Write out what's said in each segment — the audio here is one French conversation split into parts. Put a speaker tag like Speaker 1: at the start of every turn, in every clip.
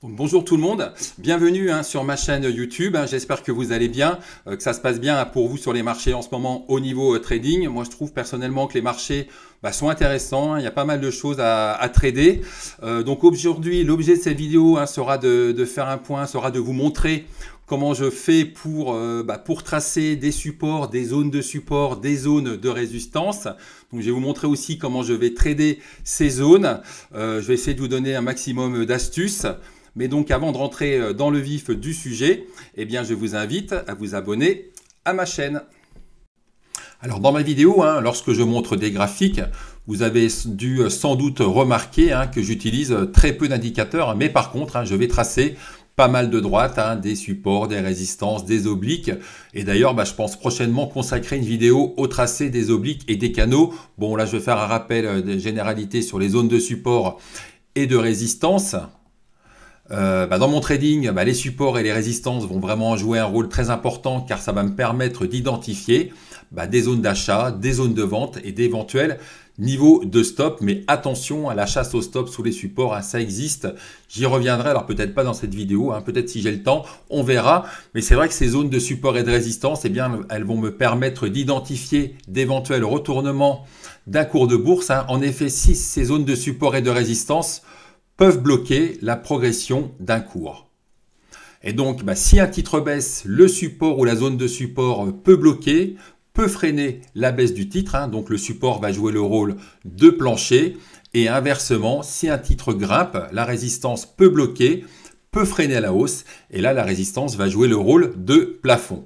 Speaker 1: Donc, bonjour tout le monde, bienvenue sur ma chaîne YouTube. J'espère que vous allez bien, que ça se passe bien pour vous sur les marchés en ce moment au niveau trading. Moi je trouve personnellement que les marchés sont intéressants, il y a pas mal de choses à trader. Donc aujourd'hui l'objet de cette vidéo sera de faire un point, sera de vous montrer comment je fais pour tracer des supports, des zones de support, des zones de résistance. Donc je vais vous montrer aussi comment je vais trader ces zones. Je vais essayer de vous donner un maximum d'astuces. Mais donc avant de rentrer dans le vif du sujet, eh bien, je vous invite à vous abonner à ma chaîne. Alors dans ma vidéo, lorsque je montre des graphiques, vous avez dû sans doute remarquer que j'utilise très peu d'indicateurs, mais par contre, je vais tracer pas mal de droites, des supports, des résistances, des obliques. Et d'ailleurs, je pense prochainement consacrer une vidéo au tracé des obliques et des canaux. Bon, là, je vais faire un rappel des généralités sur les zones de support et de résistance. Dans mon trading, les supports et les résistances vont vraiment jouer un rôle très important car ça va me permettre d'identifier des zones d'achat, des zones de vente et d'éventuels niveaux de stop. Mais attention à la chasse au stop sous les supports, ça existe. J'y reviendrai, alors peut-être pas dans cette vidéo, peut-être si j'ai le temps, on verra. Mais c'est vrai que ces zones de support et de résistance, elles vont me permettre d'identifier d'éventuels retournements d'un cours de bourse. En effet, si ces zones de support et de résistance peuvent bloquer la progression d'un cours. Et donc, si un titre baisse, le support ou la zone de support peut bloquer, peut freiner la baisse du titre. Donc, le support va jouer le rôle de plancher. Et inversement, si un titre grimpe, la résistance peut bloquer, peut freiner à la hausse. Et là, la résistance va jouer le rôle de plafond.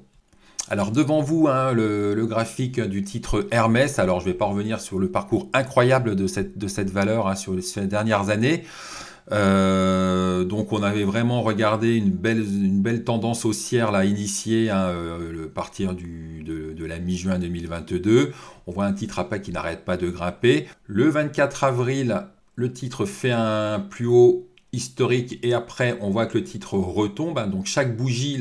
Speaker 1: Alors devant vous, le graphique du titre Hermès. Alors je ne vais pas revenir sur le parcours incroyable de cette valeur sur les dernières années. Donc on avait vraiment regardé une belle tendance haussière initiée à partir de la mi-juin 2022. On voit un titre après qui n'arrête pas de grimper. Le 24 avril, le titre fait un plus haut historique et après on voit que le titre retombe. Donc chaque bougie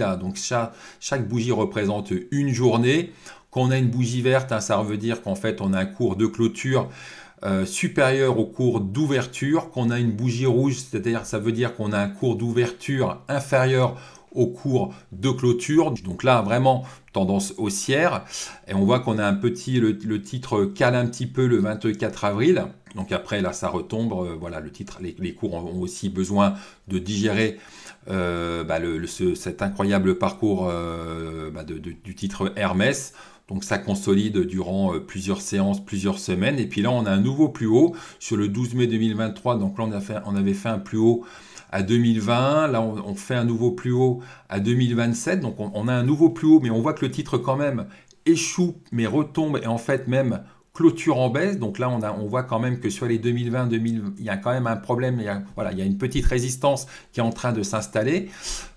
Speaker 1: chaque bougie représente une journée. Quand on a une bougie verte, ça veut dire qu'en fait on a un cours de clôture supérieur au cours d'ouverture. Qu'on a une bougie rouge, c'est-à-dire ça veut dire qu'on a un cours d'ouverture inférieur au cours de clôture. Donc là vraiment tendance haussière et on voit qu'on a le titre cale un petit peu le 24 avril. Donc après là ça retombe, voilà, le titre, les cours ont aussi besoin de digérer cet incroyable parcours du titre Hermès. Donc ça consolide durant plusieurs séances, plusieurs semaines. Et puis là, on a un nouveau plus haut sur le 12 mai 2023. Donc là, on avait fait un plus haut à 2020. Là, on fait un nouveau plus haut à 2027. Donc on a un nouveau plus haut, mais on voit que le titre quand même échoue, mais retombe et en fait même clôture en baisse. Donc là, on voit quand même que sur les 2020, il y a quand même un problème. Il y a une petite résistance qui est en train de s'installer.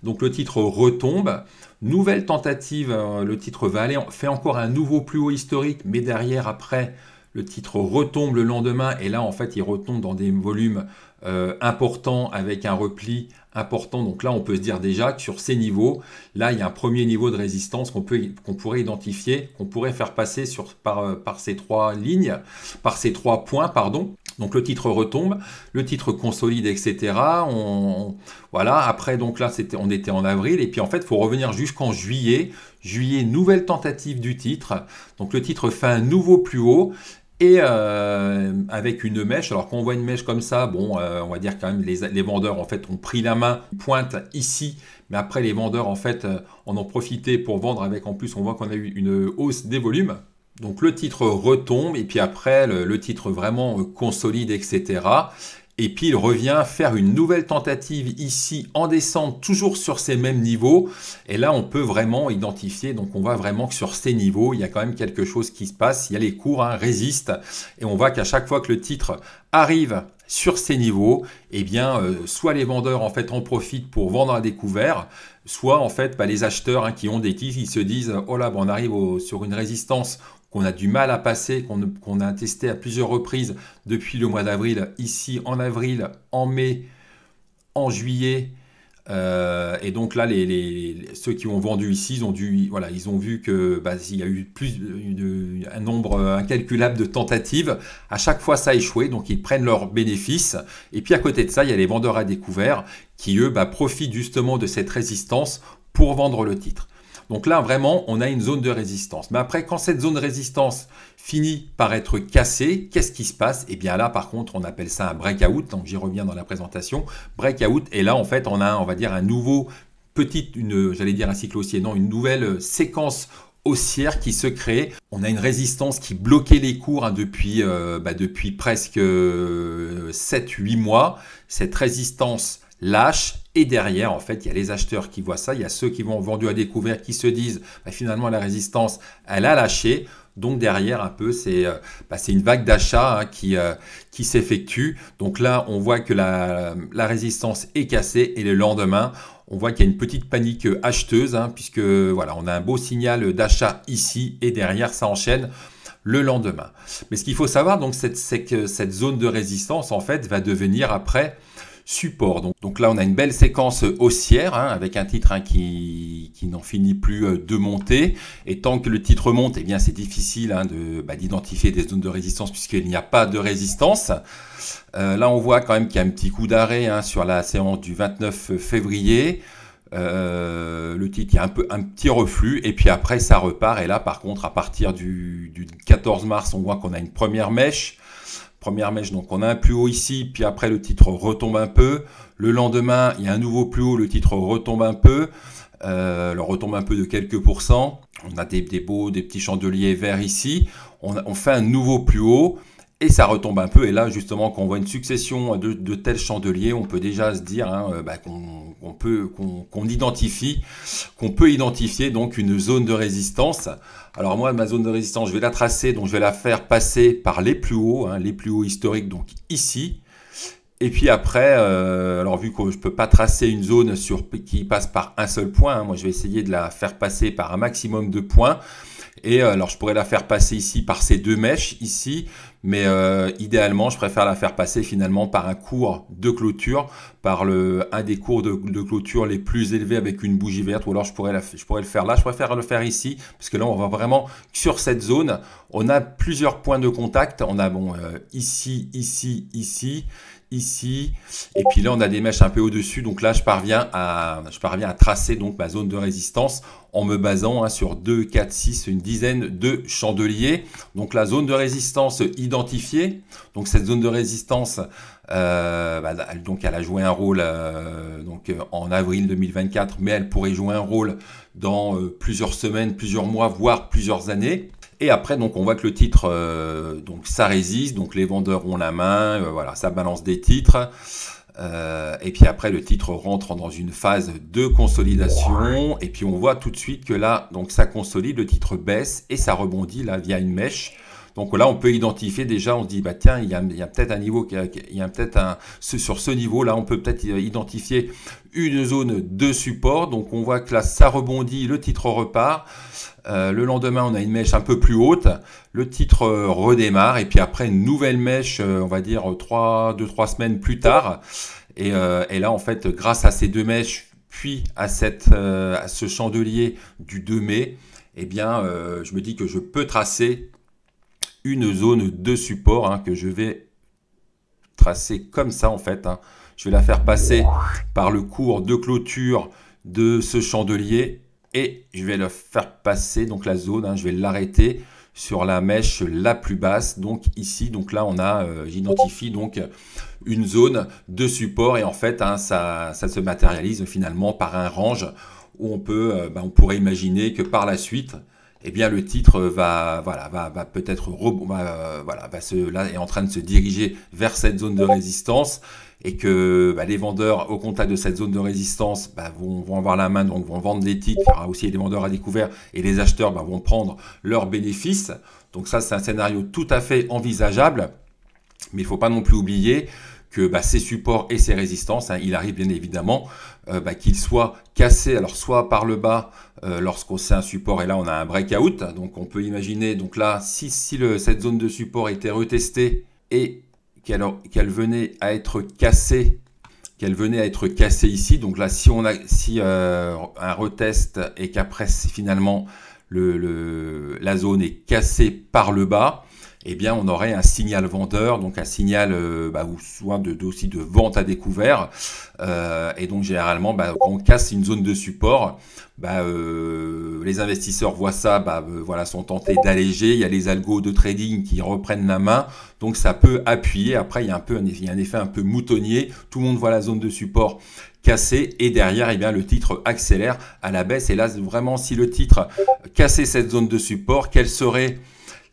Speaker 1: Donc le titre retombe. Nouvelle tentative, le titre va aller, fait encore un nouveau plus haut historique, mais derrière, après, le titre retombe le lendemain. Et là, en fait, il retombe dans des volumes importants avec un repli important. Donc là, on peut se dire déjà que sur ces niveaux, là, il y a un premier niveau de résistance qu'on pourrait identifier, qu'on pourrait faire passer par ces trois lignes, par ces trois points, pardon. Donc le titre retombe, le titre consolide, etc. Voilà, après, donc là, on était en avril. Et puis en fait, il faut revenir jusqu'en juillet. Juillet, nouvelle tentative du titre. Donc le titre fait un nouveau plus haut. Et avec une mèche, alors quand on voit une mèche comme ça, on va dire quand même les vendeurs en fait ont pris la main, pointe ici, mais après les vendeurs en fait en ont profité pour vendre avec, en plus on voit qu'on a eu une hausse des volumes. Donc le titre retombe et puis après le titre vraiment consolide, etc. Et puis il revient faire une nouvelle tentative ici en décembre, toujours sur ces mêmes niveaux. Et là, on peut vraiment identifier, donc on voit vraiment que sur ces niveaux, il y a quand même quelque chose qui se passe. Il y a les cours résistent. Et on voit qu'à chaque fois que le titre arrive sur ces niveaux, eh bien, soit les vendeurs en fait en profitent pour vendre à découvert, soit en fait les acheteurs qui ont des titres, ils se disent « Oh là, on arrive sur une résistance » qu'on a du mal à passer, qu'on a testé à plusieurs reprises depuis le mois d'avril, ici en avril, en mai, en juillet, Et donc là, ceux qui ont vendu ici, ils ont vu que il y a eu un nombre incalculable de tentatives. À chaque fois, ça a échoué, donc ils prennent leurs bénéfices. Et puis à côté de ça, il y a les vendeurs à découvert qui, eux, profitent justement de cette résistance pour vendre le titre. Donc là, vraiment, on a une zone de résistance. Mais après, quand cette zone de résistance finit par être cassée, qu'est-ce qui se passe? Et bien là, par contre, on appelle ça un breakout. Donc j'y reviens dans la présentation. Breakout. Et là, en fait, on a, on va dire, un nouveau j'allais dire un cycle haussier, non, une nouvelle séquence haussière qui se crée. On a une résistance qui bloquait les cours depuis presque 7-8 mois. Cette résistance lâche et derrière, en fait, il y a les acheteurs qui voient ça. Il y a ceux qui vont vendu à découvert qui se disent finalement la résistance, elle a lâché. Donc derrière, un peu, c'est une vague d'achat qui s'effectue. Donc là, on voit que la résistance est cassée et le lendemain, on voit qu'il y a une petite panique acheteuse puisque voilà, on a un beau signal d'achat ici et derrière, ça enchaîne le lendemain. Mais ce qu'il faut savoir, donc, c'est que cette zone de résistance, en fait, va devenir après support. Donc là, on a une belle séquence haussière avec un titre qui n'en finit plus de monter. Et tant que le titre monte, eh bien, c'est difficile d'identifier des zones de résistance puisqu'il n'y a pas de résistance. Là, on voit quand même qu'il y a un petit coup d'arrêt sur la séance du 29 février. Le titre, il y a un petit reflux et puis après, ça repart. Et là, par contre, à partir du 14 mars, on voit qu'on a une première mèche. Donc on a un plus haut ici, puis après le titre retombe un peu. Le lendemain, il y a un nouveau plus haut, le titre retombe un peu. Retombe un peu de quelques pourcents. On a des petits chandeliers verts ici. On fait un nouveau plus haut et ça retombe un peu. Et là, justement, quand on voit une succession de tels chandeliers, on peut déjà se dire qu'on peut identifier donc une zone de résistance. Alors moi, ma zone de résistance, je vais la tracer, donc je vais la faire passer par les plus hauts historiques, donc ici. Et puis après, alors vu que je peux pas tracer une zone qui passe par un seul point, moi je vais essayer de la faire passer par un maximum de points. Et alors je pourrais la faire passer ici par ces deux mèches ici, mais idéalement je préfère la faire passer finalement par un cours de clôture, par un des cours de clôture les plus élevés avec une bougie verte, ou alors je pourrais le faire là. Je préfère le faire ici parce que là on va vraiment sur cette zone. On a plusieurs points de contact. On a ici, et puis là on a des mèches un peu au-dessus. Donc là je parviens à tracer donc ma zone de résistance en me basant sur 2, 4, 6, une dizaine de chandeliers. Donc la zone de résistance identifiée. Donc cette zone de résistance, donc elle a joué un rôle en avril 2024, mais elle pourrait jouer un rôle dans plusieurs semaines, plusieurs mois, voire plusieurs années. Et après, donc, on voit que le titre, donc ça résiste, donc les vendeurs ont la main, voilà, ça balance des titres. Et puis après, le titre rentre dans une phase de consolidation. Et puis on voit tout de suite que là, donc ça consolide, le titre baisse et ça rebondit là via une mèche. Donc là, on peut identifier déjà, on se dit, tiens, il y a peut-être un niveau, sur ce niveau-là, on peut peut-être identifier une zone de support. Donc on voit que là, ça rebondit, le titre repart. Le lendemain, on a une mèche un peu plus haute. Le titre redémarre et puis après, une nouvelle mèche, on va dire 2-3 semaines plus tard. Et là, en fait, grâce à ces deux mèches, puis à ce chandelier du 2 mai, eh bien, je me dis que je peux tracer une zone de support que je vais tracer comme ça en fait. Je vais la faire passer par le cours de clôture de ce chandelier et je vais le faire passer, donc la zone, je vais l'arrêter sur la mèche la plus basse, donc ici. Donc là, j'identifie donc une zone de support et en fait, ça se matérialise finalement par un range où on pourrait imaginer que par la suite, eh bien le titre là est en train de se diriger vers cette zone de résistance et que les vendeurs au contact de cette zone de résistance vont avoir la main, donc vont vendre des titres. Il y aura aussi des vendeurs à découvert et les acheteurs vont prendre leurs bénéfices. Donc ça, c'est un scénario tout à fait envisageable, mais il ne faut pas non plus oublier que ces supports et ces résistances, il arrive bien évidemment qu'ils soient cassés, alors soit par le bas lorsqu'on c'est un support et là on a un breakout, donc on peut imaginer, donc là si cette zone de support était retestée et qu'elle venait à être cassée qu'elle venait à être cassée ici. Donc là, si un retest et qu'après finalement la zone est cassée par le bas, eh bien on aurait un signal vendeur, donc un signal ou soit aussi de vente à découvert. Et donc généralement, quand on casse une zone de support, les investisseurs voient ça, voilà, sont tentés d'alléger. Il y a les algos de trading qui reprennent la main, donc ça peut appuyer. Après, il y a un effet un peu moutonnier. Tout le monde voit la zone de support cassée et derrière, eh bien, le titre accélère à la baisse. Et là, vraiment, si le titre cassait cette zone de support, quels seraient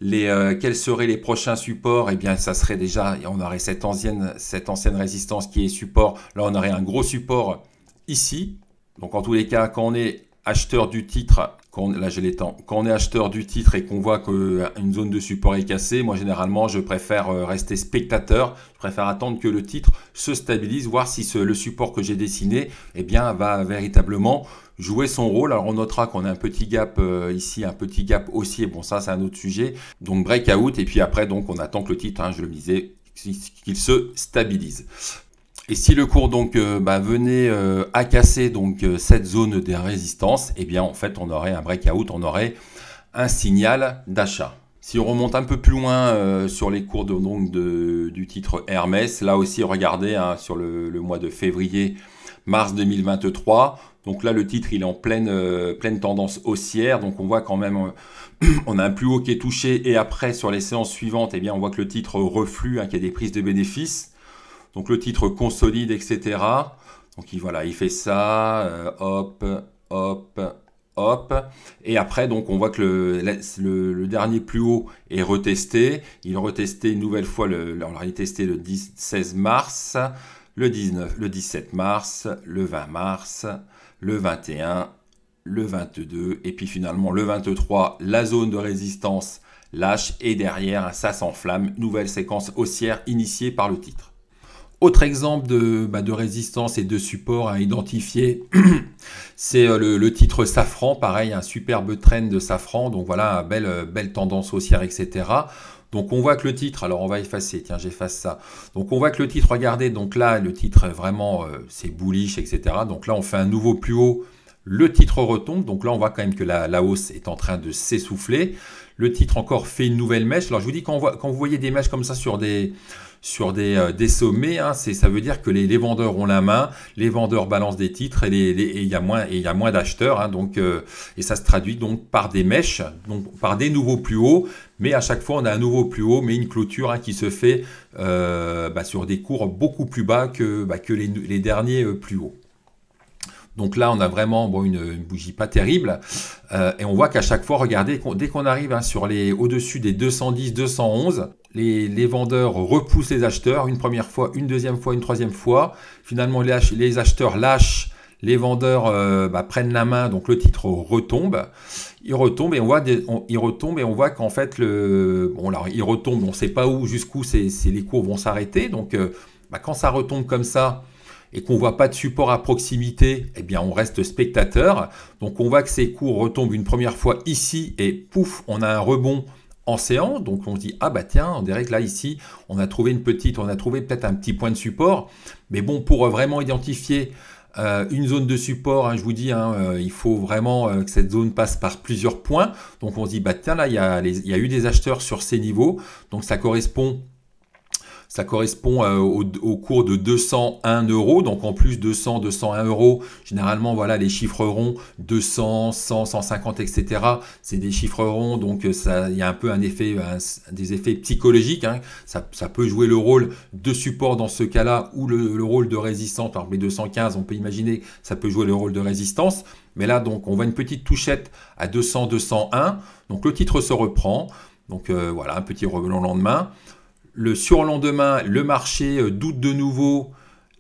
Speaker 1: les prochains supports? Eh bien, ça serait déjà, on aurait cette ancienne résistance qui est support. Là, on aurait un gros support ici. Donc, en tous les cas, quand on est acheteur du titre, quand on est acheteur du titre et qu'on voit qu'une zone de support est cassée, moi, généralement, je préfère rester spectateur. Je préfère attendre que le titre se stabilise, voir si le support que j'ai dessiné, eh bien, va véritablement jouer son rôle. Alors on notera qu'on a un petit gap ici, un petit gap haussier. Bon, ça c'est un autre sujet. Donc breakout et puis après donc on attend que le titre, je le disais, qu'il se stabilise. Et si le cours donc venait à casser donc cette zone de résistance, eh bien en fait on aurait un breakout, on aurait un signal d'achat. Si on remonte un peu plus loin sur les cours du titre Hermès, là aussi regardez sur le mois de février-mars 2023. Donc là, le titre, il est en pleine tendance haussière. Donc on voit quand même, on a un plus haut qui est touché. Et après, sur les séances suivantes, eh bien, on voit que le titre reflue, qu'il y a des prises de bénéfices. Donc le titre consolide, etc. Donc il fait ça, hop, hop, hop. Et après, donc on voit que le dernier plus haut est retesté. Il est retesté une nouvelle fois, alors il est testé le 16 mars, le 19, le 17 mars, le 20 mars, le 21, le 22 et puis finalement le 23, la zone de résistance lâche et derrière ça s'enflamme, nouvelle séquence haussière initiée par le titre. Autre exemple de résistance et de support à identifier, c'est le titre Safran, pareil, un superbe trend de Safran, donc voilà, belle tendance haussière, etc. Donc on voit que le titre, alors on va effacer, tiens j'efface ça. Donc on voit que le titre, regardez, donc là le titre vraiment c'est bullish, etc. Donc là on fait un nouveau plus haut, le titre retombe, donc là on voit quand même que la hausse est en train de s'essouffler. Le titre encore fait une nouvelle mèche. Alors je vous dis quand vous voyez des mèches comme ça sur des sommets, ça veut dire que les vendeurs ont la main, les vendeurs balancent des titres et il y a moins d'acheteurs, et ça se traduit donc par des mèches, donc par des nouveaux plus hauts, mais à chaque fois on a un nouveau plus haut, mais une clôture qui se fait sur des cours beaucoup plus bas que les derniers plus hauts. Donc là, on a vraiment une bougie pas terrible. Et on voit qu'à chaque fois, regardez, dès qu'on arrive au-dessus des 210, 211, les vendeurs repoussent les acheteurs une première fois, une deuxième fois, une troisième fois. Finalement, les acheteurs lâchent, les vendeurs prennent la main, donc le titre retombe. Il retombe et on voit qu'en fait, il retombe, on ne sait pas où, jusqu'où les cours vont s'arrêter. Donc, quand ça retombe comme ça, et qu'on ne voit pas de support à proximité, eh bien on reste spectateur. Donc on voit que ces cours retombent une première fois ici et pouf, on a un rebond en séance. Donc on se dit, tiens, on dirait que là ici, on a trouvé peut-être un petit point de support. Mais bon, pour vraiment identifier une zone de support, je vous dis, il faut vraiment que cette zone passe par plusieurs points. Donc on se dit, tiens, là, il y a eu des acheteurs sur ces niveaux. Donc ça correspond au cours de 201 €. Donc en plus 200, 201 €, généralement voilà les chiffres ronds 200, 100, 150, etc. C'est des chiffres ronds, donc il y a un peu des effets psychologiques. Ça peut jouer le rôle de support dans ce cas-là ou le rôle de résistance. Par exemple les 215, on peut imaginer ça peut jouer le rôle de résistance. Mais là donc on voit une petite touchette à 200, 201. Donc le titre se reprend. Donc voilà un petit rebond le lendemain. Le surlendemain, le marché doute de nouveau,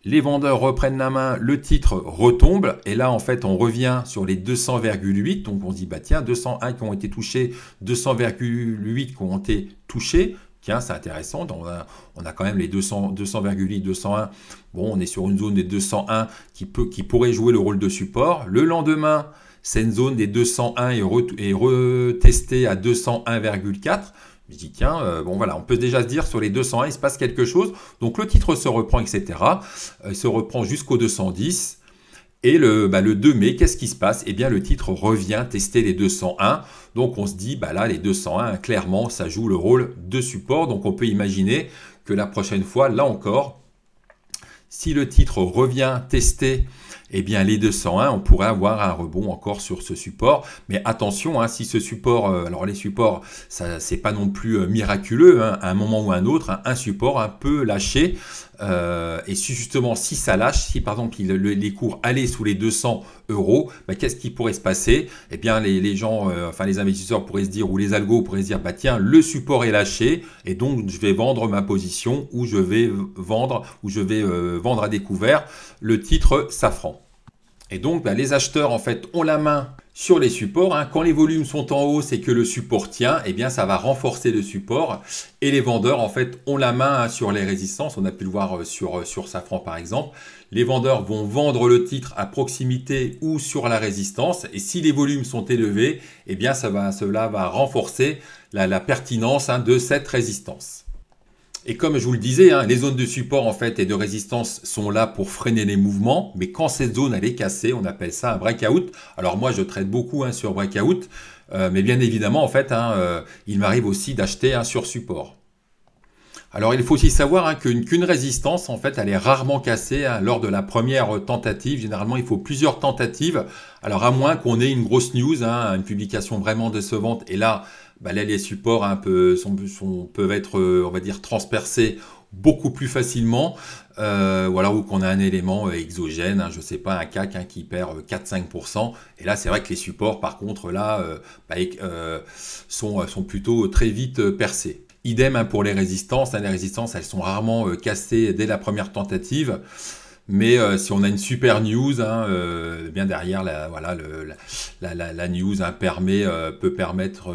Speaker 1: les vendeurs reprennent la main, le titre retombe. Et là, en fait, on revient sur les 200,8. Donc, on se dit, tiens, 201 qui ont été touchés, 200,8 qui ont été touchés. Tiens, c'est intéressant. Donc, on a quand même les 200,8, 201. Bon, on est sur une zone des 201 qui pourrait jouer le rôle de support. Le lendemain, c'est une zone des 201 et retestée à 201,4. Je dis tiens, bon voilà, on peut déjà se dire sur les 201, il se passe quelque chose. Donc le titre se reprend, etc. Il se reprend jusqu'au 210. Et le 2 mai, qu'est-ce qui se passe? Eh bien, le titre revient tester les 201. Donc, on se dit, bah là, les 201, clairement, ça joue le rôle de support. Donc, on peut imaginer que la prochaine fois, là encore, si le titre revient tester eh bien, les 201, on pourrait avoir un rebond encore sur ce support. Mais attention, hein, si ce support, alors les supports, ça c'est pas non plus miraculeux, hein, à un moment ou à un autre, hein, un support un peu lâché. Et si justement, si ça lâche, si par exemple les cours allaient sous les 200 euros, bah, qu'est-ce qui pourrait se passer? Eh bien, les gens, enfin les investisseurs pourraient se dire, ou les algos pourraient se dire, bah tiens, le support est lâché, et donc je vais vendre ma position, ou je vais vendre à découvert le titre Safran. Et donc, bah, les acheteurs, en fait, ont la main sur les supports. Hein. Quand les volumes sont en hausse et que le support tient, eh bien, ça va renforcer le support. Et les vendeurs, en fait, ont la main sur les résistances. On a pu le voir sur Safran, par exemple. Les vendeurs vont vendre le titre à proximité ou sur la résistance. Et si les volumes sont élevés, eh bien, cela va renforcer la pertinence de cette résistance. Et comme je vous le disais, hein, les zones de support en fait et de résistance sont là pour freiner les mouvements, mais quand cette zone elle est cassée, on appelle ça un breakout. Alors moi je traite beaucoup sur breakout, mais bien évidemment en fait, il m'arrive aussi d'acheter sur support. Alors il faut aussi savoir qu'une résistance en fait elle est rarement cassée lors de la première tentative. Généralement il faut plusieurs tentatives. Alors à moins qu'on ait une grosse news, une publication vraiment décevante, et là les supports peuvent être, on va dire, transpercés beaucoup plus facilement. Voilà, ou qu'on a un élément exogène, je ne sais pas, un CAC qui perd 4-5%. Et là, c'est vrai que les supports, par contre, là, sont plutôt très vite percés. Idem pour les résistances. Les résistances, elles sont rarement cassées dès la première tentative. Mais si on a une super news, bien derrière, la news peut permettre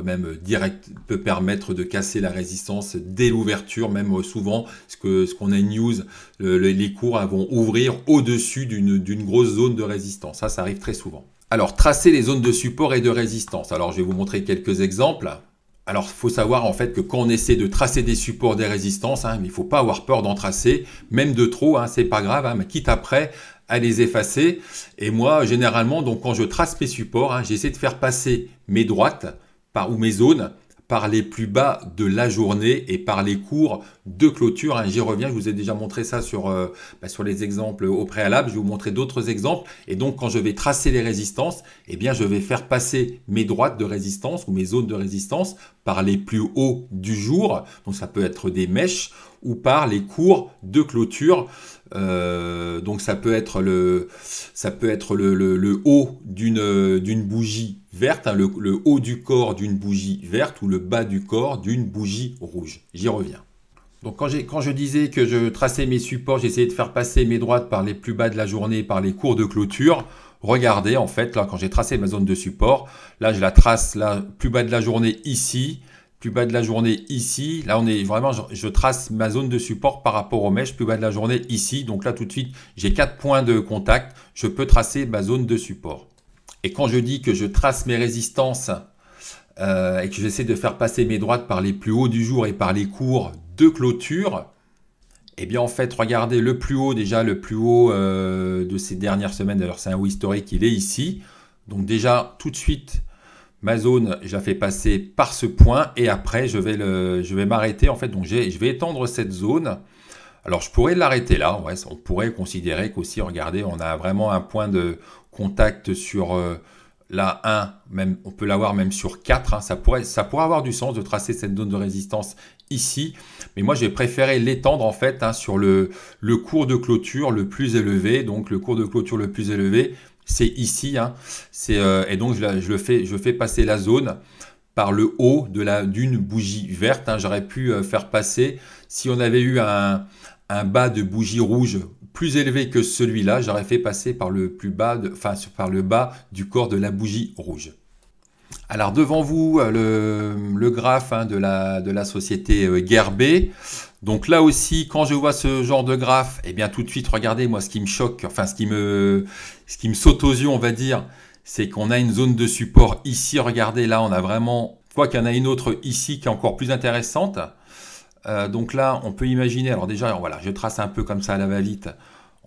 Speaker 1: de casser la résistance dès l'ouverture, même souvent, ce qu'on a une news, les cours vont ouvrir au-dessus d'une grosse zone de résistance. Ça arrive très souvent. Alors, tracer les zones de support et de résistance. Alors, je vais vous montrer quelques exemples. Alors, il faut savoir en fait que quand on essaie de tracer des supports, des résistances, il ne faut pas avoir peur d'en tracer, même de trop, c'est pas grave, mais quitte après à les effacer. Et moi, généralement, donc quand je trace mes supports, j'essaie de faire passer mes droites ou mes zones par les plus bas de la journée et par les cours de clôture. J'y reviens, je vous ai déjà montré ça sur les exemples au préalable. Je vais vous montrer d'autres exemples. Et donc, quand je vais tracer les résistances, eh bien, je vais faire passer mes droites de résistance ou mes zones de résistance par les plus hauts du jour. Donc, ça peut être des mèches ou par les cours de clôture. Donc, ça peut être le haut d'une bougie verte, le haut du corps d'une bougie verte ou le bas du corps d'une bougie rouge. J'y reviens. Donc quand je disais que je traçais mes supports, j'essayais de faire passer mes droites par les plus bas de la journée, par les cours de clôture. Regardez, en fait, là, quand j'ai tracé ma zone de support, là, je la trace là, plus bas de la journée ici, plus bas de la journée ici. Là, on est vraiment, je trace ma zone de support par rapport aux mèches, plus bas de la journée ici. Donc là, tout de suite, j'ai 4 points de contact. Je peux tracer ma zone de support. Et quand je dis que je trace mes résistances et que j'essaie de faire passer mes droites par les plus hauts du jour et par les cours de clôture, eh bien en fait, regardez le plus haut, déjà le plus haut de ces dernières semaines, d'ailleurs c'est un haut historique, il est ici. Donc déjà, tout de suite, ma zone, je la fais passer par ce point et après, je vais m'arrêter. En fait, donc je vais étendre cette zone. Alors, je pourrais l'arrêter là. Ouais, on pourrait considérer qu'aussi, regardez, on a vraiment un point de contact sur la 1, même, on peut l'avoir même sur 4. Ça pourrait avoir du sens de tracer cette zone de résistance ici. Mais moi, j'ai préféré l'étendre en fait sur le cours de clôture le plus élevé. Donc, le cours de clôture le plus élevé, c'est ici. Et donc, je fais passer la zone par le haut d'une bougie verte. J'aurais pu faire passer, si on avait eu un bas de bougie rouge plus élevé que celui-là, j'aurais fait passer par le par le bas du corps de la bougie rouge. Alors devant vous, le graphe de la société Gerbet. Donc là aussi, quand je vois ce genre de graphe, eh bien tout de suite, regardez, moi ce qui me choque, enfin ce qui me saute aux yeux, on va dire, c'est qu'on a une zone de support ici. Regardez, là, on a vraiment Je vois qu'il y en a une autre ici qui est encore plus intéressante. Donc là, on peut imaginer, alors déjà, voilà, je trace un peu comme ça à la va-vite.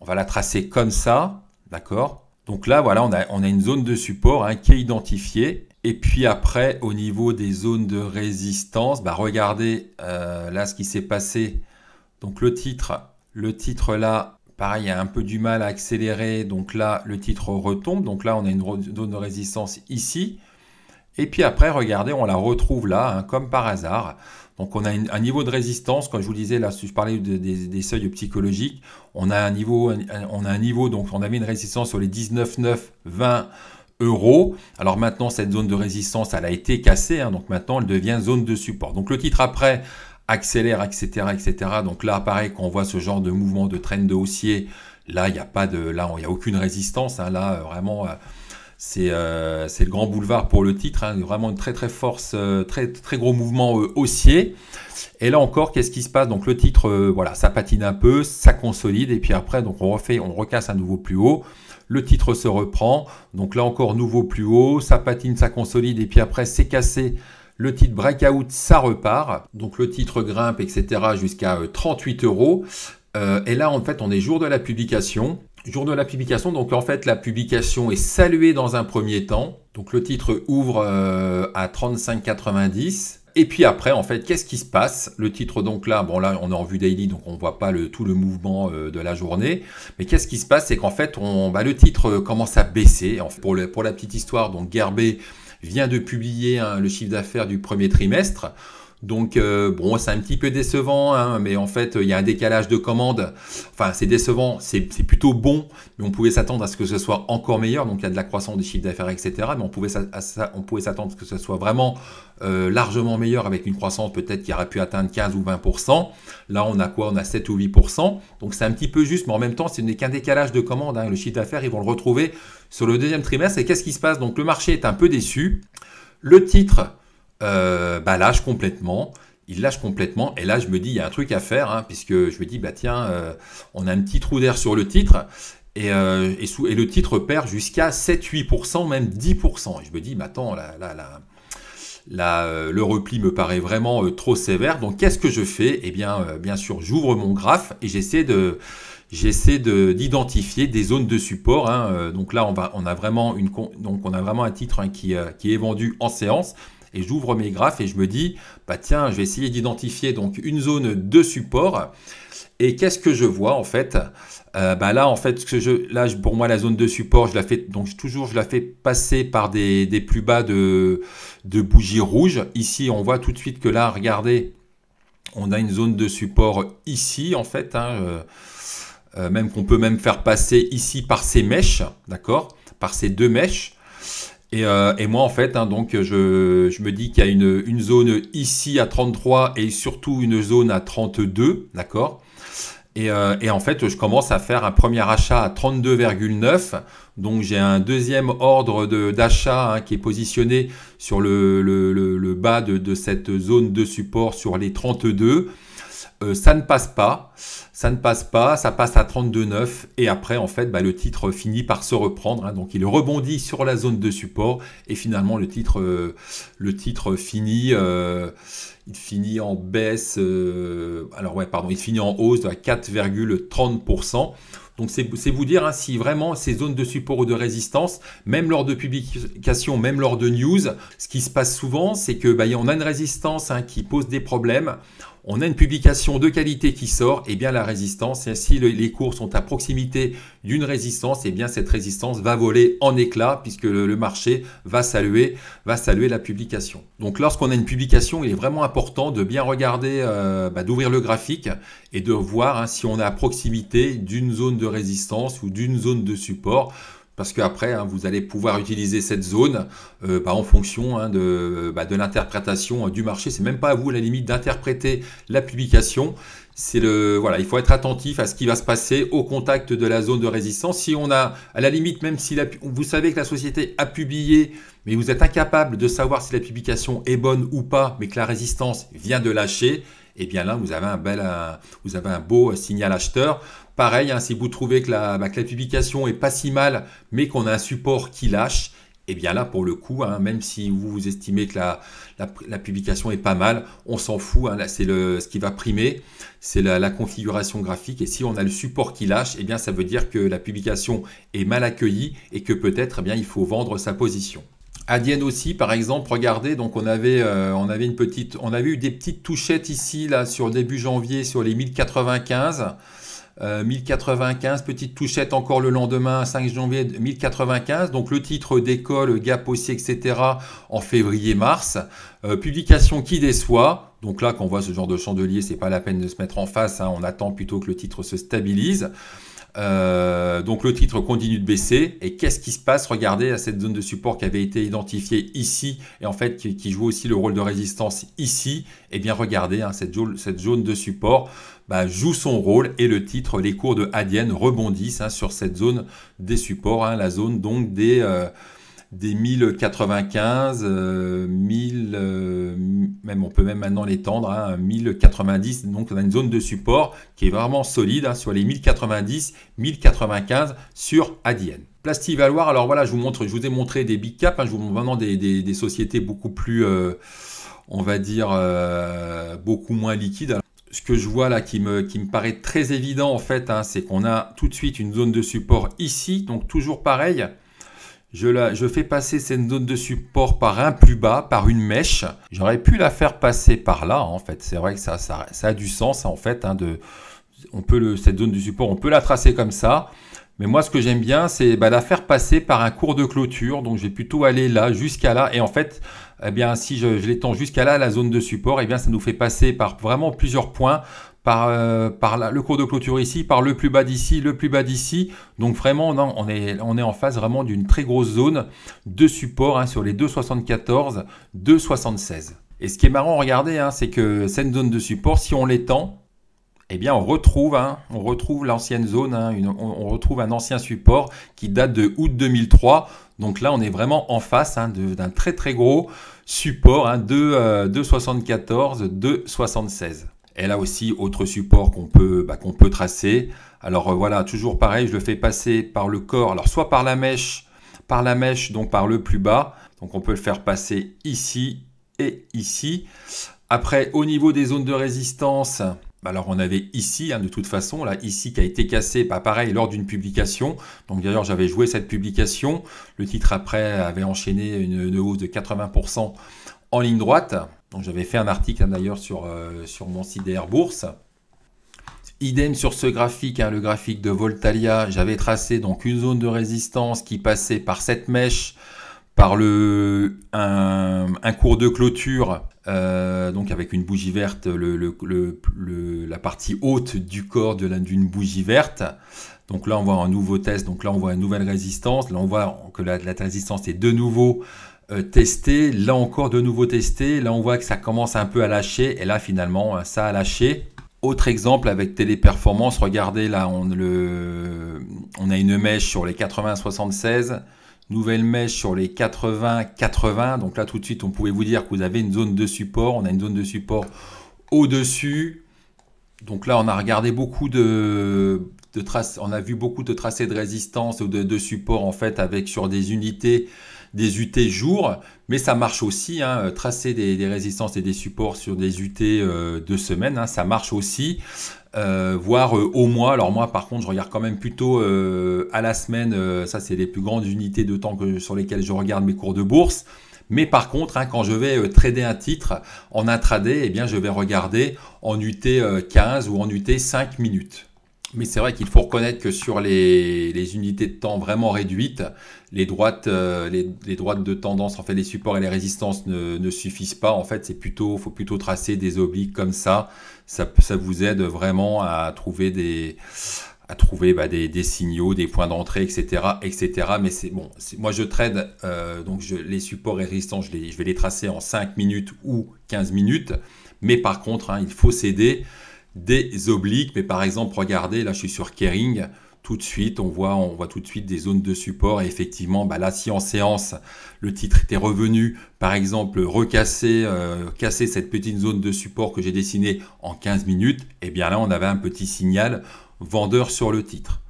Speaker 1: On va la tracer comme ça, d'accord? Donc là, voilà, on a une zone de support hein, qui est identifiée. Et puis après, au niveau des zones de résistance, bah, regardez là ce qui s'est passé. Donc le titre là, pareil, il y a un peu du mal à accélérer. Donc là, le titre retombe. Donc là, on a une zone de résistance ici. Et puis après, regardez, on la retrouve là, hein, comme par hasard. Donc on a un niveau de résistance, comme je vous le disais, là, si je parlais des seuils psychologiques, on a un niveau, donc on avait une résistance sur les 19,920 euros. Alors maintenant, cette zone de résistance, elle a été cassée, hein, donc maintenant, elle devient zone de support. Donc le titre après accélère, etc., etc. Donc là, pareil, quand on voit ce genre de mouvement de trend de haussier, là, il n'y a pas de, là, il n'y a aucune résistance, hein, là, vraiment. C'est le grand boulevard pour le titre, hein, vraiment une très très gros mouvement haussier. Et là encore, qu'est-ce qui se passe? Donc le titre, voilà, ça patine un peu, ça consolide, et puis après, donc on recasse un nouveau plus haut. Le titre se reprend, donc là encore nouveau plus haut, ça patine, ça consolide, et puis après c'est cassé. Le titre breakout, ça repart. Donc le titre grimpe, etc. jusqu'à 38 euros. Et là, en fait, on est jour de la publication. Jour de la publication, donc en fait la publication est saluée dans un premier temps. Donc le titre ouvre à 35,90. Et puis après, en fait, qu'est-ce qui se passe? Le titre, donc là, bon là, on est en vue daily, donc on ne voit pas tout le mouvement de la journée. Mais qu'est-ce qui se passe? C'est qu'en fait, le titre commence à baisser. Pour la petite histoire, donc Gerbet vient de publier le chiffre d'affaires du premier trimestre. Donc bon, c'est un petit peu décevant, hein, mais en fait, il y a un décalage de commandes. Enfin, c'est décevant, c'est plutôt bon, mais on pouvait s'attendre à ce que ce soit encore meilleur. Donc, il y a de la croissance du chiffre d'affaires, etc. Mais on pouvait s'attendre à ce que ce soit vraiment largement meilleur avec une croissance peut-être qui aurait pu atteindre 15 ou 20%. Là, on a quoi? On a 7 ou 8%. Donc, c'est un petit peu juste, mais en même temps, ce n'est qu'un décalage de commandes, hein. Le chiffre d'affaires, ils vont le retrouver sur le deuxième trimestre. Et qu'est-ce qui se passe? Donc, le marché est un peu déçu. Le titre lâche complètement, il lâche complètement, et là je me dis il y a un truc à faire, hein, puisque je me dis bah tiens, on a un petit trou d'air sur le titre, et le titre perd jusqu'à 7-8%, même 10%. Et je me dis, mais attends, le repli me paraît vraiment trop sévère, donc qu'est-ce que je fais? Eh bien, bien sûr, j'ouvre mon graphe et j'essaie d'identifier des zones de support, hein. Donc là, on a vraiment un titre hein, qui est vendu en séance. Et j'ouvre mes graphes et je me dis, bah tiens, je vais essayer d'identifier donc une zone de support. Et qu'est-ce que je vois en fait? Là, en fait, pour moi, la zone de support, je la fais passer par des plus bas de bougies rouges. Ici, on voit tout de suite que là, regardez, on a une zone de support ici, en fait, hein, même qu'on peut même faire passer ici par ces mèches, d'accord? Par ces deux mèches. Et moi, en fait, hein, donc, je me dis qu'il y a une zone ici à 33 et surtout une zone à 32, d'accord? Et en fait, je commence à faire un premier achat à 32,9. Donc, j'ai un deuxième ordre d'achat hein, qui est positionné sur le bas de cette zone de support sur les 32. Ça ne passe pas, ça passe à 32,9 et après en fait le titre finit par se reprendre, hein, donc il rebondit sur la zone de support et finalement le titre finit il finit en baisse, il finit en hausse à 4,30%. Donc c'est vous dire hein, si vraiment ces zones de support ou de résistance, même lors de publication, même lors de news, ce qui se passe souvent, c'est que on a une résistance hein, qui pose des problèmes. On a une publication de qualité qui sort, et bien la résistance, si les cours sont à proximité d'une résistance, et bien cette résistance va voler en éclats puisque le marché va saluer la publication. Donc lorsqu'on a une publication, il est vraiment important de bien regarder, d'ouvrir le graphique et de voir hein, si on est à proximité d'une zone de résistance ou d'une zone de support. Parce qu'après, hein, vous allez pouvoir utiliser cette zone en fonction hein, de l'interprétation du marché. C'est même pas à vous, à la limite, d'interpréter la publication. Il faut être attentif à ce qui va se passer au contact de la zone de résistance. Si on a, à la limite, même si vous savez que la société a publié, mais vous êtes incapable de savoir si la publication est bonne ou pas, mais que la résistance vient de lâcher, et bien là, vous avez un beau signal acheteur. Pareil, hein, si vous trouvez que la publication est pas si mal, mais qu'on a un support qui lâche, Et bien là, pour le coup, hein, même si vous estimez que la publication est pas mal, on s'en fout. Hein, là, c'est ce qui va primer, c'est la configuration graphique. Et si on a le support qui lâche, eh bien, ça veut dire que la publication est mal accueillie et que peut-être, eh bien, il faut vendre sa position. Adyen aussi, par exemple, regardez, donc on avait eu des petites touchettes ici, là, sur début janvier, sur les 1095. 1095, petite touchette encore le lendemain, 5 janvier 1095. Donc le titre décolle, gap aussi, etc. en février-mars. Publication qui déçoit. Donc là, quand on voit ce genre de chandelier, c'est pas la peine de se mettre en face. Hein, on attend plutôt que le titre se stabilise. Donc le titre continue de baisser. Et qu'est-ce qui se passe? Regardez à cette zone de support qui avait été identifiée ici et en fait qui joue aussi le rôle de résistance ici. Et bien regardez, hein, cette zone de support joue son rôle et le titre, les cours de Adyen rebondissent hein, sur cette zone des supports, hein, la zone donc des 1095, 1000, même on peut même maintenant l'étendre, hein, 1090. Donc on a une zone de support qui est vraiment solide hein, sur les 1090, 1095 sur Adyen. Plastivaloir, alors voilà, je vous ai montré des big caps, hein, je vous montre vraiment des sociétés beaucoup plus, on va dire, beaucoup moins liquides. Ce que je vois là qui me paraît très évident en fait, hein, c'est qu'on a tout de suite une zone de support ici, donc toujours pareil. Je fais passer cette zone de support par un plus bas, par une mèche. J'aurais pu la faire passer par là, en fait. C'est vrai que ça a du sens, en fait. Hein, cette zone de support, on peut la tracer comme ça. Mais moi, ce que j'aime bien, c'est la faire passer par un cours de clôture. Donc, je vais plutôt aller là, jusqu'à là. Et en fait, eh bien, si je l'étends jusqu'à là, la zone de support, eh bien, ça nous fait passer par vraiment plusieurs points. Par le cours de clôture ici, par le plus bas d'ici, le plus bas d'ici. Donc vraiment, on est en face vraiment d'une très grosse zone de support hein, sur les 2,74, 2,76. Et ce qui est marrant, regardez, hein, c'est que cette zone de support, si on l'étend, eh bien on retrouve l'ancienne zone, hein, on retrouve un ancien support qui date de août 2003. Donc là, on est vraiment en face hein, d'un très très gros support hein, de 2,74, 2,76. Et là aussi, autre support qu'on peut tracer. Alors voilà, toujours pareil, je le fais passer par le corps. Alors soit par la mèche, donc par le plus bas. Donc on peut le faire passer ici et ici. Après, au niveau des zones de résistance, alors on avait ici, hein, de toute façon, là, ici qui a été cassé, pareil, lors d'une publication. Donc d'ailleurs, j'avais joué cette publication. Le titre après avait enchaîné une hausse de 80% en ligne droite. Donc j'avais fait un article hein, d'ailleurs sur mon site DR Bourse. Idem sur ce graphique, hein, le graphique de Voltalia, j'avais tracé donc une zone de résistance qui passait par cette mèche, par un cours de clôture, donc avec une bougie verte, la partie haute du corps d'une bougie verte. Donc là on voit un nouveau test, donc là on voit une nouvelle résistance, là on voit que la résistance est de nouveau testé, là encore de nouveau testé, là on voit que ça commence un peu à lâcher et là finalement ça a lâché. Autre exemple avec Téléperformance, regardez là on a une mèche sur les 80-76, nouvelle mèche sur les 80-80, donc là tout de suite on pouvait vous dire que vous avez une zone de support, on a une zone de support au-dessus. Donc là on a regardé beaucoup on a vu beaucoup de tracés de résistance ou de support en fait sur des unités, des UT jours, mais ça marche aussi, hein, tracer des résistances et des supports sur des UT de semaine, hein, ça marche aussi, voire au mois. Alors moi par contre je regarde quand même plutôt à la semaine, ça c'est les plus grandes unités de temps sur lesquelles je regarde mes cours de bourse. Mais par contre, hein, quand je vais trader un titre en intraday, eh bien, je vais regarder en UT 15 ou en UT 5 minutes. Mais c'est vrai qu'il faut reconnaître que sur les unités de temps vraiment réduites, les droites de tendance, en fait, les supports et les résistances ne suffisent pas. En fait, faut plutôt tracer des obliques comme ça. Ça vous aide vraiment à trouver des signaux, des points d'entrée, etc., etc. Mais c'est bon. Moi, je trade, donc les supports et résistances, je vais les tracer en 5 minutes ou 15 minutes. Mais par contre, hein, il faut s'aider des obliques. Mais par exemple, regardez, là, je suis sur Kering. Tout de suite, on voit tout de suite des zones de support. Et effectivement, là, si en séance, le titre était revenu, par exemple, casser cette petite zone de support que j'ai dessinée en 15 minutes, eh bien là, on avait un petit signal vendeur sur le titre.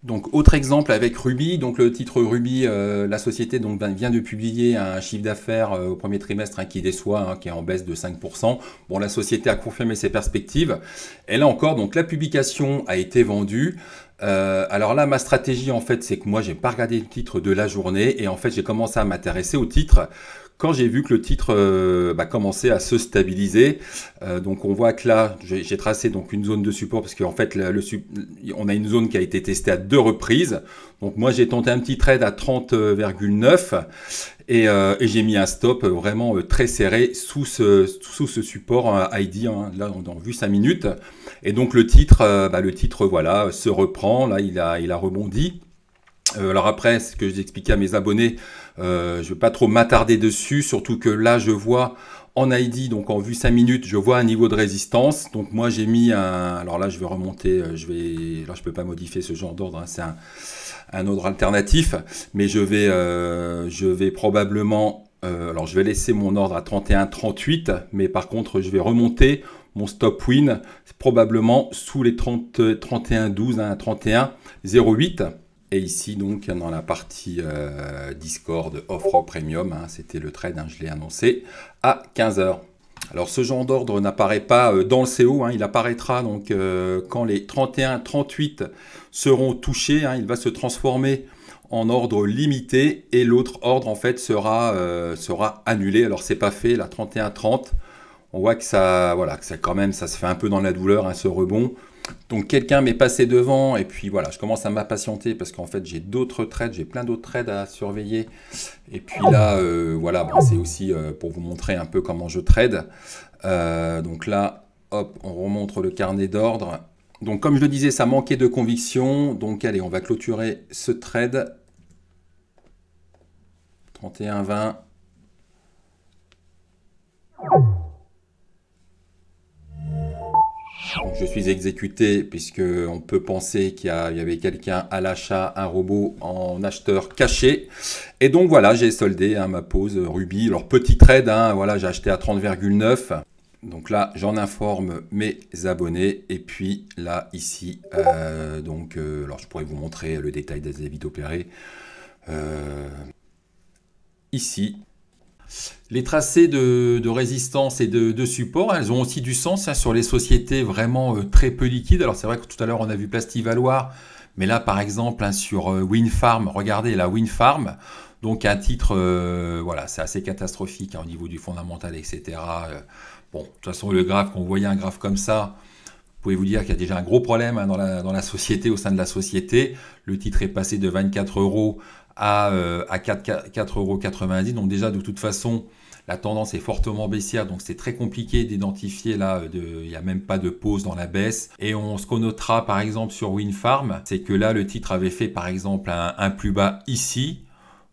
Speaker 1: Donc, autre exemple avec Ruby. Donc, le titre Ruby, la société donc, vient de publier un chiffre d'affaires au premier trimestre qui déçoit, qui est en baisse de 5%. Bon, la société a confirmé ses perspectives. Et là encore, donc, la publication a été vendue. Alors là, ma stratégie, en fait, c'est que moi, j'ai pas regardé le titre de la journée. Et en fait, j'ai commencé à m'intéresser au titre quand j'ai vu que le titre commençait à se stabiliser. Donc on voit que là, j'ai tracé donc une zone de support parce qu'en fait, on a une zone qui a été testée à 2 reprises. Donc moi, j'ai tenté un petit trade à 30,9 et j'ai mis un stop vraiment très serré sous ce support ID, là on a vu 5 minutes. Et donc le titre, voilà, se reprend, là il a rebondi. Alors après, ce que j'ai expliqué à mes abonnés, je ne vais pas trop m'attarder dessus, surtout que là, je vois en ID, donc en vue 5 minutes, je vois un niveau de résistance. Donc moi, j'ai mis un... Alors là, je vais remonter, là, je ne peux pas modifier ce genre d'ordre, c'est un ordre alternatif, mais je vais probablement... alors, je vais laisser mon ordre à 31,38, mais par contre, je vais remonter mon stop win, probablement sous les 31,12, 31,08. Et ici, donc, dans la partie Discord Offre Premium, c'était le trade, je l'ai annoncé, à 15 h. Alors, ce genre d'ordre n'apparaît pas dans le CO, il apparaîtra donc quand les 31-38 seront touchés, il va se transformer en ordre limité et l'autre ordre, en fait, sera annulé. Alors, c'est pas fait, la 31-30, on voit que ça, voilà, que ça, quand même, ça se fait un peu dans la douleur, ce rebond. Donc quelqu'un m'est passé devant et puis voilà, je commence à m'impatienter parce qu'en fait j'ai d'autres trades, j'ai plein d'autres trades à surveiller. Et puis là, voilà, c'est aussi pour vous montrer un peu comment je trade. Donc là, hop, on remonte le carnet d'ordre. Donc comme je le disais, ça manquait de conviction. Donc allez, on va clôturer ce trade. 31,20. Donc, je suis exécuté puisqu'on peut penser qu'il y avait quelqu'un à l'achat, un robot en acheteur caché. Et donc voilà, j'ai soldé ma pause Ruby. Alors petit trade, voilà, j'ai acheté à 30,9. Donc là, j'en informe mes abonnés. Et puis là, ici, alors je pourrais vous montrer le détail des évites opérées. Ici. Les tracés de résistance et de support, elles ont aussi du sens sur les sociétés vraiment très peu liquides. Alors c'est vrai que tout à l'heure on a vu Plastivaloir, mais là par exemple sur Winfarm, regardez la Winfarm, donc un titre, voilà, c'est assez catastrophique au niveau du fondamental, etc. Bon, de toute façon le graphe, quand vous voyez un graphe comme ça, vous pouvez vous dire qu'il y a déjà un gros problème dans la société, au sein de la société. Le titre est passé de 24 € à 4,90 €. Donc déjà, de toute façon, la tendance est fortement baissière. Donc c'est très compliqué d'identifier là, il n'y a même pas de pause dans la baisse. Et ce qu'on notera par exemple sur Winfarm, c'est que là, le titre avait fait par exemple un plus bas ici.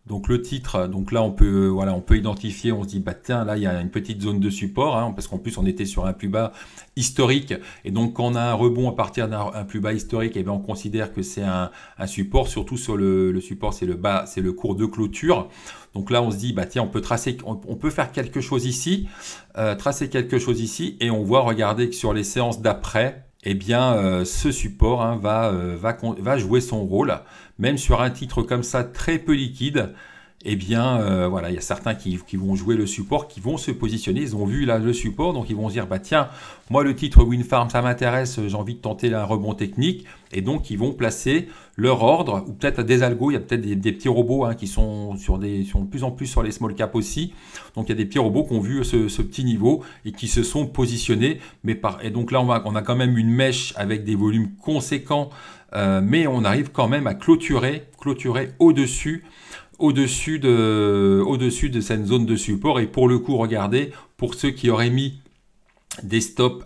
Speaker 1: Donc le titre, donc là on peut identifier, on se dit tiens, là il y a une petite zone de support, parce qu'en plus on était sur un plus bas historique, et donc quand on a un rebond à partir d'un plus bas historique, et bien on considère que c'est un support, surtout sur le support, c'est le cours de clôture. Donc là on se dit tiens, on peut faire quelque chose ici, tracer quelque chose ici, et on voit, regardez que sur les séances d'après, eh bien, ce support va jouer son rôle, même sur un titre comme ça très peu liquide. Eh bien, voilà, il y a certains qui vont jouer le support, qui vont se positionner. Ils ont vu là le support, donc ils vont se dire tiens, moi le titre Winfarm ça m'intéresse, j'ai envie de tenter un rebond technique, et donc ils vont placer leur ordre, ou peut-être des algos. Il y a peut-être des petits robots qui sont de plus en plus sur les small caps aussi. Donc il y a des petits robots qui ont vu ce petit niveau et qui se sont positionnés. Et donc là on a quand même une mèche avec des volumes conséquents, mais on arrive quand même à clôturer au-dessus de cette zone de support. Et pour le coup, regardez, pour ceux qui auraient mis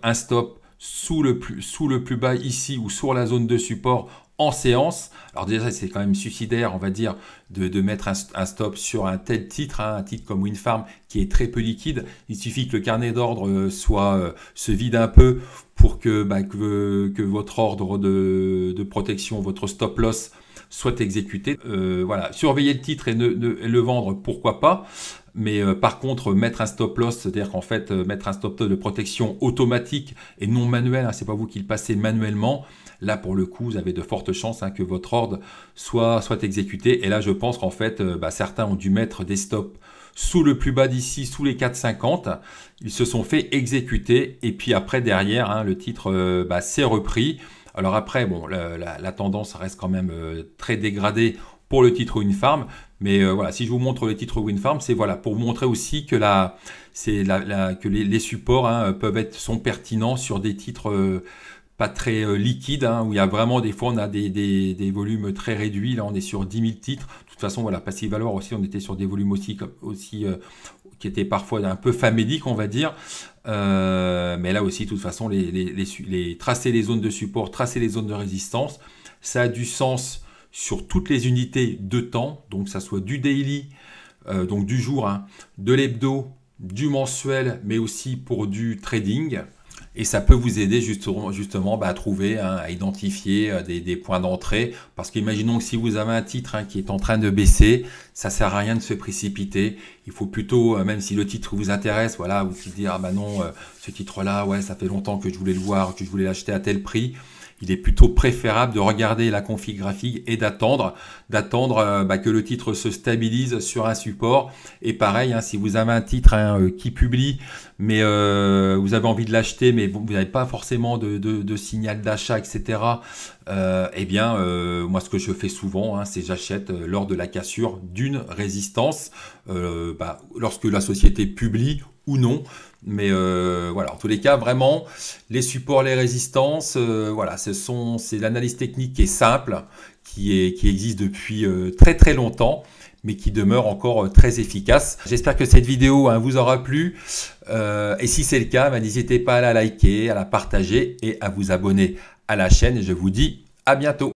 Speaker 1: un stop sous le plus bas ici, ou sur la zone de support en séance, alors déjà c'est quand même suicidaire, on va dire, de mettre un stop sur un tel titre, un titre comme Winfarm qui est très peu liquide. Il suffit que le carnet d'ordre se vide un peu pour que votre ordre de protection, votre stop loss soit exécuté. Voilà, surveiller le titre et le vendre, pourquoi pas. Mais par contre, mettre un stop loss, c'est-à-dire qu'en fait, mettre un stop loss de protection automatique et non manuel, c'est pas vous qui le passez manuellement. Là, pour le coup, vous avez de fortes chances que votre ordre soit exécuté. Et là, je pense qu'en fait, certains ont dû mettre des stops sous le plus bas d'ici, sous les 4,50. Ils se sont fait exécuter. Et puis après, derrière, le titre s'est repris. Alors après, bon, la tendance reste quand même très dégradée pour le titre Winfarm. Mais voilà, si je vous montre le titre Winfarm, c'est voilà, pour vous montrer aussi que, que les supports sont pertinents sur des titres pas très liquides, où il y a vraiment des fois on a des volumes très réduits. Là, on est sur 10 000 titres. De toute façon, voilà, Passive Valor aussi, on était sur des volumes aussi qui étaient parfois un peu faméliques, on va dire. Mais là aussi, de toute façon, tracer les zones de support, tracer les zones de résistance, ça a du sens sur toutes les unités de temps, donc ça soit du daily, donc du jour, de l'hebdo, du mensuel, mais aussi pour du trading. Et ça peut vous aider justement à trouver, à identifier des points d'entrée. Parce qu'imaginons que si vous avez un titre qui est en train de baisser, ça sert à rien de se précipiter. Il faut plutôt, même si le titre vous intéresse, voilà, vous dites ah bah non, ce titre-là, ouais, ça fait longtemps que je voulais le voir, que je voulais l'acheter à tel prix. Il est plutôt préférable de regarder la config graphique et d'attendre que le titre se stabilise sur un support. Et pareil, si vous avez un titre qui publie, mais vous avez envie de l'acheter, mais vous n'avez pas forcément de signal d'achat, etc. Moi, ce que je fais souvent, c'est j'achète lors de la cassure d'une résistance, lorsque la société publie ou non. Mais voilà, en tous les cas, vraiment, les supports, les résistances, voilà, c'est l'analyse technique qui est simple, qui existe depuis très très longtemps, mais qui demeure encore très efficace. J'espère que cette vidéo vous aura plu. Et si c'est le cas, n'hésitez pas à la liker, à la partager et à vous abonner à la chaîne. Et je vous dis à bientôt.